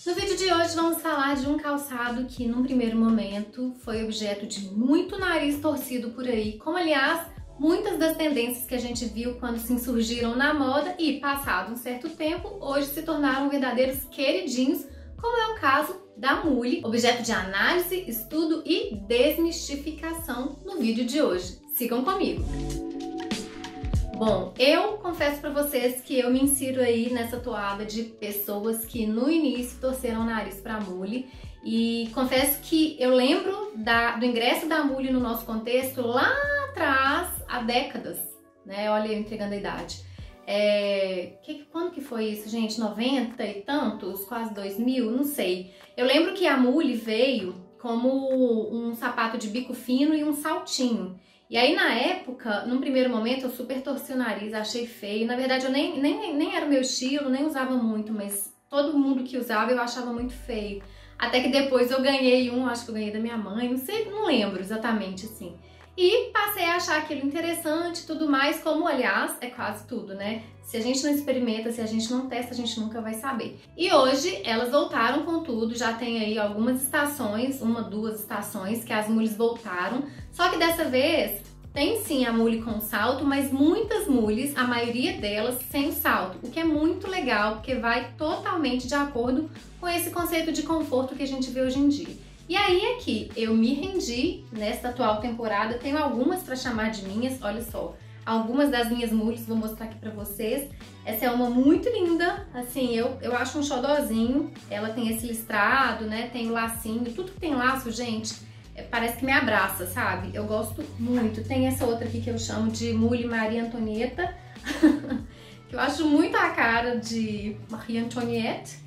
No vídeo de hoje vamos falar de um calçado que num primeiro momento foi objeto de muito nariz torcido por aí, como aliás muitas das tendências que a gente viu quando se insurgiram na moda e, passado um certo tempo, hoje se tornaram verdadeiros queridinhos, como é o caso da mule, objeto de análise, estudo e desmistificação no vídeo de hoje. Sigam comigo! Bom, eu confesso pra vocês que eu me insiro aí nessa toada de pessoas que no início torceram o nariz pra mule, e confesso que eu lembro do ingresso da mule no nosso contexto lá atrás, há décadas, né? Olha eu entregando a idade. Quando que foi isso, gente? 90 e tantos? Quase 2000? Não sei. Eu lembro que a mule veio como um sapato de bico fino e um saltinho. E aí, na época, num primeiro momento, eu super torci o nariz, achei feio. Na verdade, eu nem era o meu estilo, nem usava muito, mas todo mundo que usava eu achava muito feio. Até que depois eu ganhei um, acho que eu ganhei da minha mãe, não sei, não lembro exatamente assim. E passei a achar aquilo interessante e tudo mais, como aliás é quase tudo, né? Se a gente não experimenta, se a gente não testa, a gente nunca vai saber. E hoje elas voltaram com tudo, já tem aí algumas estações, duas estações que as mules voltaram. Só que dessa vez tem sim a mule com salto, mas muitas mules, a maioria delas sem o salto, o que é muito legal, porque vai totalmente de acordo com esse conceito de conforto que a gente vê hoje em dia. E aí aqui, eu me rendi nesta atual temporada, tenho algumas para chamar de minhas, olha só, algumas das minhas mules, vou mostrar aqui pra vocês. Essa é uma muito linda, assim, eu acho um xodózinho, ela tem esse listrado, né, tem o lacinho, tudo que tem laço, gente, parece que me abraça, sabe? Eu gosto muito. Tem essa outra aqui que eu chamo de mule Maria Antonieta, que eu acho muito a cara de Marie Antoinette.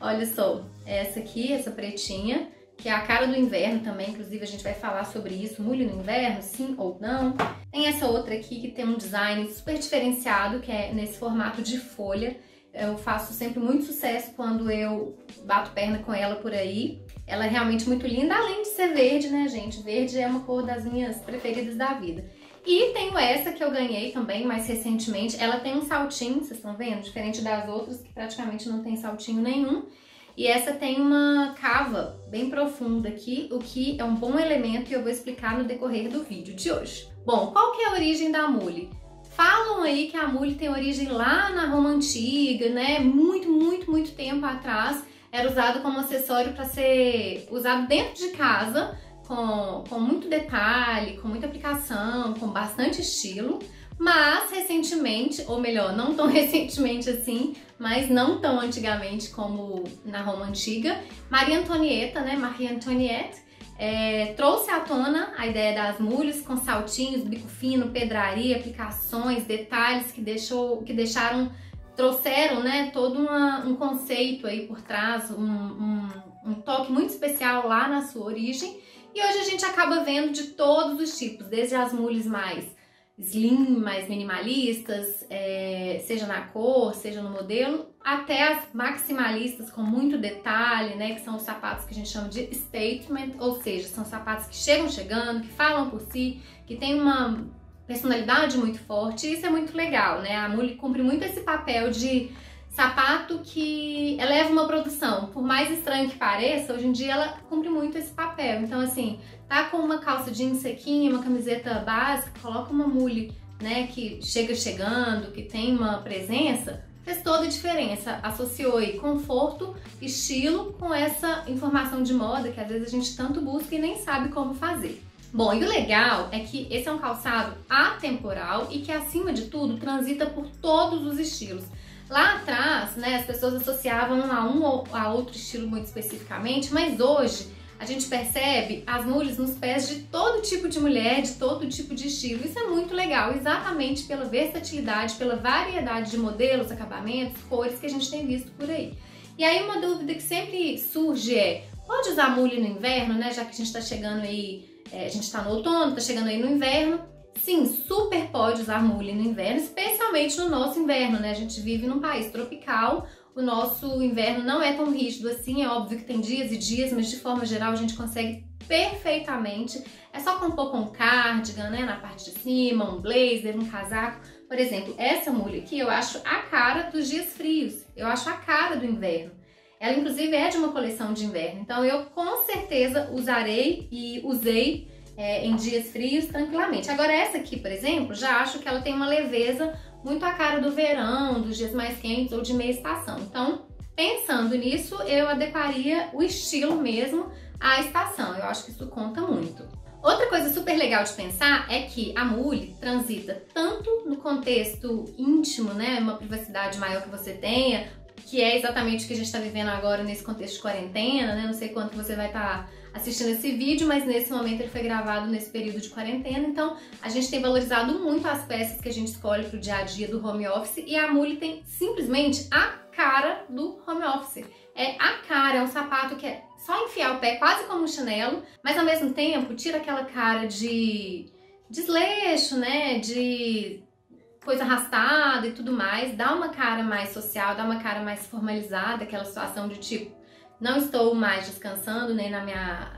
Olha só, essa aqui, essa pretinha, que é a cara do inverno também, inclusive a gente vai falar sobre isso, mule no inverno, sim ou não. Tem essa outra aqui que tem um design super diferenciado, que é nesse formato de folha. Eu faço sempre muito sucesso quando eu bato perna com ela por aí. Ela é realmente muito linda, além de ser verde, né, gente? Verde é uma cor das minhas preferidas da vida. E tenho essa que eu ganhei também mais recentemente. Ela tem um saltinho, vocês estão vendo? Diferente das outras, que praticamente não tem saltinho nenhum. E essa tem uma cava bem profunda aqui, o que é um bom elemento e eu vou explicar no decorrer do vídeo de hoje. Bom, qual que é a origem da mule? Falam aí que a mule tem origem lá na Roma Antiga, né? Muito tempo atrás. Era usado como acessório para ser usado dentro de casa, com muito detalhe, com muita aplicação, com bastante estilo. Mas recentemente, ou melhor, não tão recentemente assim, mas não tão antigamente como na Roma Antiga, Maria Antonieta, né, Marie Antoinette, trouxe à tona a ideia das mules com saltinhos, bico fino, pedraria, aplicações, detalhes que trouxeram, né, todo um conceito aí por trás, um toque muito especial lá na sua origem. E hoje a gente acaba vendo de todos os tipos, desde as mules mais slim, mais minimalistas, seja na cor, seja no modelo, até as maximalistas com muito detalhe, né, que são os sapatos que a gente chama de statement, ou seja, são sapatos que chegam chegando, que falam por si, que tem uma personalidade muito forte, e isso é muito legal, né? A mule cumpre muito esse papel de sapato que eleva uma produção. Por mais estranho que pareça, hoje em dia ela cumpre muito esse papel. Então, assim, tá com uma calça jeans sequinha, uma camiseta básica, coloca uma mule, né, que chega chegando, que tem uma presença, fez toda a diferença. Associou aí conforto, estilo com essa informação de moda que às vezes a gente tanto busca e nem sabe como fazer. Bom, e o legal é que esse é um calçado atemporal e que, acima de tudo, transita por todos os estilos. Lá atrás, né, as pessoas associavam a um ou a outro estilo muito especificamente, mas hoje a gente percebe as mules nos pés de todo tipo de mulher, de todo tipo de estilo. Isso é muito legal, exatamente pela versatilidade, pela variedade de modelos, acabamentos, cores que a gente tem visto por aí. E aí uma dúvida que sempre surge pode usar mule no inverno, né, já que a gente tá chegando aí, a gente tá no outono, tá chegando aí no inverno? Sim, super pode usar mule no inverno, especialmente no nosso inverno, né? A gente vive num país tropical, o nosso inverno não é tão rígido assim, é óbvio que tem dias e dias, mas de forma geral a gente consegue perfeitamente. É só compor com um cardigan, né, na parte de cima, um blazer, um casaco. Por exemplo, essa mule aqui eu acho a cara dos dias frios, eu acho a cara do inverno. Ela inclusive é de uma coleção de inverno, então eu com certeza usarei e usei em dias frios tranquilamente. Agora essa aqui, por exemplo, já acho que ela tem uma leveza muito a cara do verão, dos dias mais quentes ou de meia estação. Então, pensando nisso, eu adequaria o estilo mesmo à estação. Eu acho que isso conta muito. Outra coisa super legal de pensar é que a mule transita tanto no contexto íntimo, né, uma privacidade maior que você tenha, que é exatamente o que a gente está vivendo agora nesse contexto de quarentena, né? Não sei quanto você vai estar assistindo esse vídeo, mas nesse momento ele foi gravado nesse período de quarentena, então a gente tem valorizado muito as peças que a gente escolhe para o dia a dia do home office e a mule tem simplesmente a cara do home office. É a cara, é um sapato que é só enfiar o pé, quase como um chinelo, mas ao mesmo tempo tira aquela cara de desleixo, né? De coisa arrastada e tudo mais, dá uma cara mais social, dá uma cara mais formalizada, aquela situação de tipo, não estou mais descansando nem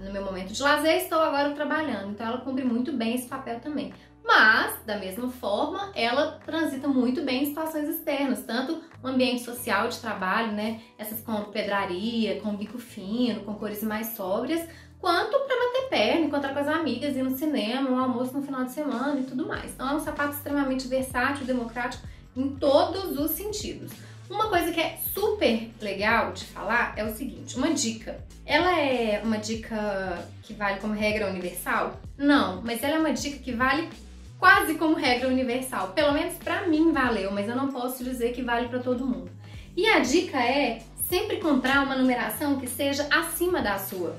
no meu momento de lazer, estou agora trabalhando. Então ela cumpre muito bem esse papel também. Mas, da mesma forma, ela transita muito bem em situações externas, tanto o ambiente social de trabalho, né, essas com pedraria, com bico fino, com cores mais sóbrias, quanto para bater perna, encontrar com as amigas, ir no cinema, um almoço no final de semana e tudo mais. Então é um sapato extremamente versátil, democrático em todos os sentidos. Uma coisa que é super legal de falar é o seguinte, uma dica. Ela é uma dica que vale como regra universal? Não, mas ela é uma dica que vale quase como regra universal. Pelo menos pra mim valeu, mas eu não posso dizer que vale pra todo mundo. E a dica é sempre comprar uma numeração que seja acima da sua.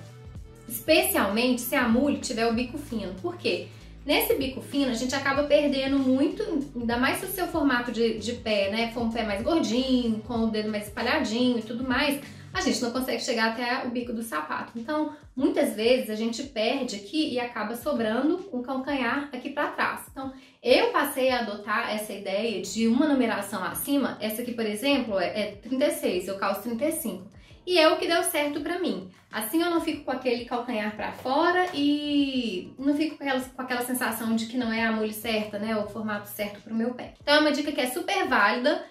Especialmente se a mule tiver o bico fino. Por quê? Nesse bico fino a gente acaba perdendo muito, ainda mais se o seu formato de pé, né, for um pé mais gordinho, com o dedo mais espalhadinho e tudo mais, a gente não consegue chegar até o bico do sapato. Então, muitas vezes a gente perde aqui e acaba sobrando um calcanhar aqui para trás. Então, eu passei a adotar essa ideia de uma numeração acima. Essa aqui, por exemplo, é 36, eu calço 35. E é o que deu certo pra mim. Assim eu não fico com aquele calcanhar pra fora e não fico com aquela sensação de que não é a mule certa, né? O formato certo pro meu pé. Então é uma dica que é super válida,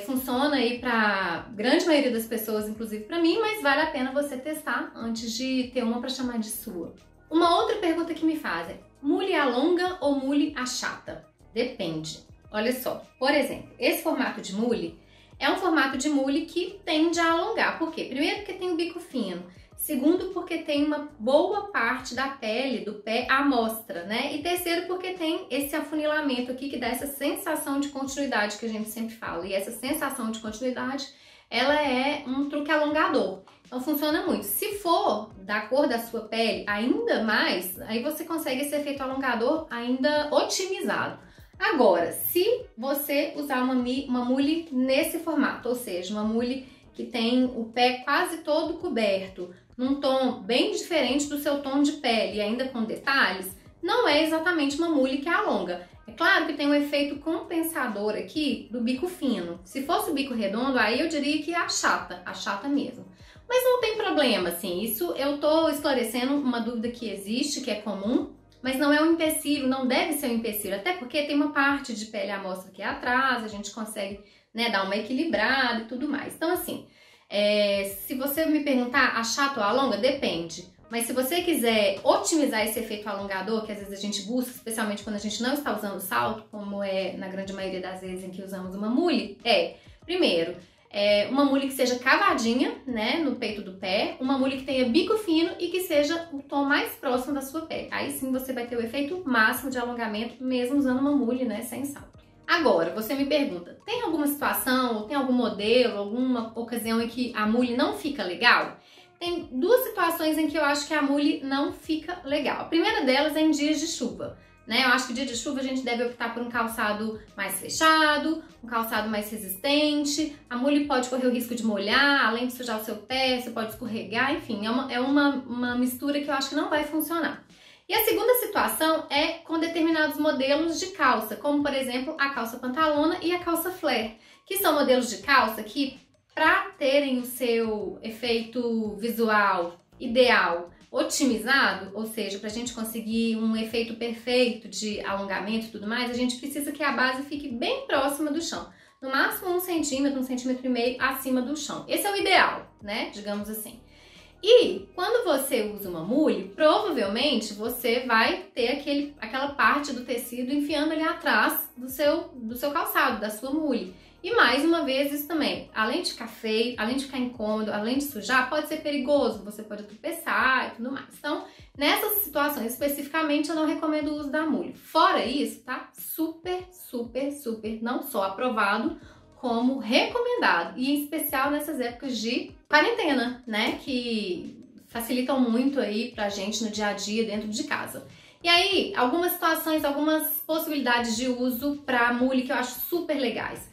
funciona aí pra grande maioria das pessoas, inclusive pra mim, mas vale a pena você testar antes de ter uma pra chamar de sua. Uma outra pergunta que me fazem, mule alonga ou mule achata? Depende. Olha só, por exemplo, esse formato de mule é um formato de mule que tende a alongar. Por quê? Primeiro porque tem o bico fino. Segundo porque tem uma boa parte da pele do pé à mostra, né? E terceiro porque tem esse afunilamento aqui que dá essa sensação de continuidade que a gente sempre fala. E essa sensação de continuidade, ela é um truque alongador. Então funciona muito. Se for da cor da sua pele ainda mais, aí você consegue esse efeito alongador ainda otimizado. Agora, se você usar uma mule nesse formato, ou seja, uma mule que tem o pé quase todo coberto, num tom bem diferente do seu tom de pele e ainda com detalhes, não é exatamente uma mule que alonga. É claro que tem um efeito compensador aqui do bico fino. Se fosse o bico redondo, aí eu diria que achata mesmo. Mas não tem problema, assim, isso eu tô esclarecendo uma dúvida que existe, que é comum, mas não é um empecilho, não deve ser um empecilho, até porque tem uma parte de pele à mostra aqui atrás, a gente consegue, né, dar uma equilibrada e tudo mais. Então, assim, se você me perguntar achata ou alonga, depende. Mas se você quiser otimizar esse efeito alongador, que às vezes a gente busca, especialmente quando a gente não está usando salto, como é na grande maioria das vezes em que usamos uma mule, primeiro, uma mule que seja cavadinha, né, no peito do pé, uma mule que tenha bico fino e que seja o tom mais próximo da sua pele. Aí sim você vai ter o efeito máximo de alongamento, mesmo usando uma mule, né, sem salto. Agora, você me pergunta, tem alguma situação, ou tem algum modelo, alguma ocasião em que a mule não fica legal? Tem duas situações em que eu acho que a mule não fica legal. A primeira delas é em dias de chuva. Né? Eu acho que dia de chuva a gente deve optar por um calçado mais fechado, um calçado mais resistente. A mule pode correr o risco de molhar, além de sujar o seu pé, você pode escorregar, enfim, é uma mistura que eu acho que não vai funcionar. E a segunda situação é com determinados modelos de calça, como por exemplo a calça pantalona e a calça flare, que são modelos de calça que, para terem o seu efeito visual ideal otimizado, ou seja, para a gente conseguir um efeito perfeito de alongamento e tudo mais, a gente precisa que a base fique bem próxima do chão. no máximo 1 centímetro, 1,5 centímetros acima do chão. Esse é o ideal, né? Digamos assim. E quando você usa uma mule, provavelmente você vai ter aquela parte do tecido enfiando ali atrás do seu calçado, da sua mule. E mais uma vez isso também, além de ficar feio, além de ficar incômodo, além de sujar, pode ser perigoso, você pode tropeçar e tudo mais. Então, nessas situações especificamente, eu não recomendo o uso da mule. Fora isso, tá? Super, super, super, não só aprovado, como recomendado. E em especial nessas épocas de quarentena, né? Que facilitam muito aí pra gente no dia a dia dentro de casa. E aí, algumas situações, algumas possibilidades de uso pra mule que eu acho super legais.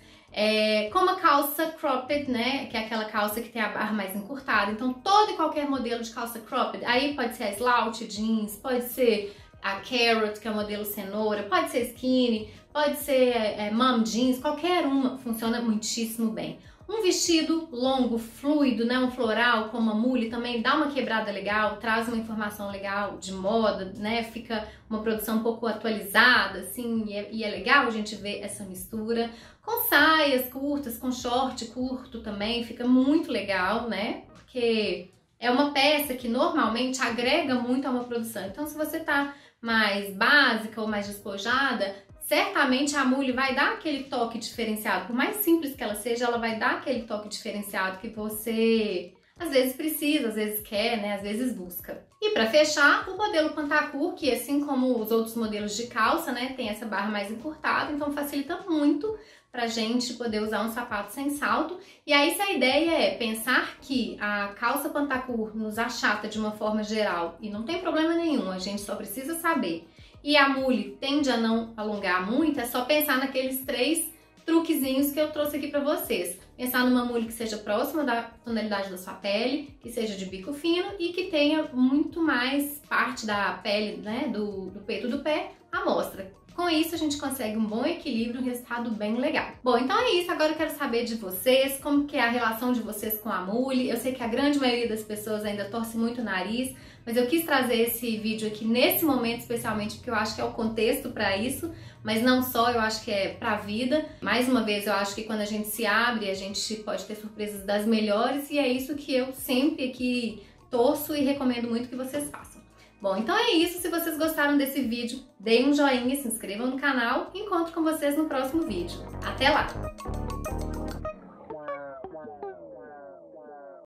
Como a calça cropped, né? Que é aquela calça que tem a barra mais encurtada. Então, todo e qualquer modelo de calça cropped, aí pode ser a slouch jeans, pode ser a carrot, que é o modelo cenoura, pode ser skinny, pode ser mom jeans, qualquer uma funciona muitíssimo bem. Um vestido longo, fluido, né, um floral como a mule também dá uma quebrada legal, traz uma informação legal de moda, né, fica uma produção um pouco atualizada, assim, e é legal a gente ver essa mistura. Com saias curtas, com short curto também, fica muito legal, né, porque é uma peça que normalmente agrega muito a uma produção. Então, se você tá mais básica ou mais despojada, certamente a mule vai dar aquele toque diferenciado. Por mais simples que ela seja, ela vai dar aquele toque diferenciado que você às vezes precisa, às vezes quer, né? Às vezes busca. E para fechar, o modelo Pantacur, que assim como os outros modelos de calça, né, tem essa barra mais encurtada, então facilita muito pra gente poder usar um sapato sem salto. E aí, se a ideia é pensar que a calça Pantacur nos achata de uma forma geral, e não tem problema nenhum, a gente só precisa saber, e a mule tende a não alongar muito, é só pensar naqueles 3 truquezinhos que eu trouxe aqui pra vocês. Pensar numa mule que seja próxima da tonalidade da sua pele, que seja de bico fino e que tenha muito mais parte da pele, né, do peito do pé à mostra. Com isso, a gente consegue um bom equilíbrio, um resultado bem legal. Bom, então é isso. Agora eu quero saber de vocês, como que é a relação de vocês com a mule. Eu sei que a grande maioria das pessoas ainda torce muito o nariz, mas eu quis trazer esse vídeo aqui nesse momento, especialmente porque eu acho que é o contexto para isso, mas não só, eu acho que é pra vida. Mais uma vez, eu acho que quando a gente se abre, a gente pode ter surpresas das melhores, e é isso que eu sempre aqui torço e recomendo muito que vocês façam. Bom, então é isso. Se vocês gostaram desse vídeo, deem um joinha, se inscrevam no canal e encontro com vocês no próximo vídeo. Até lá!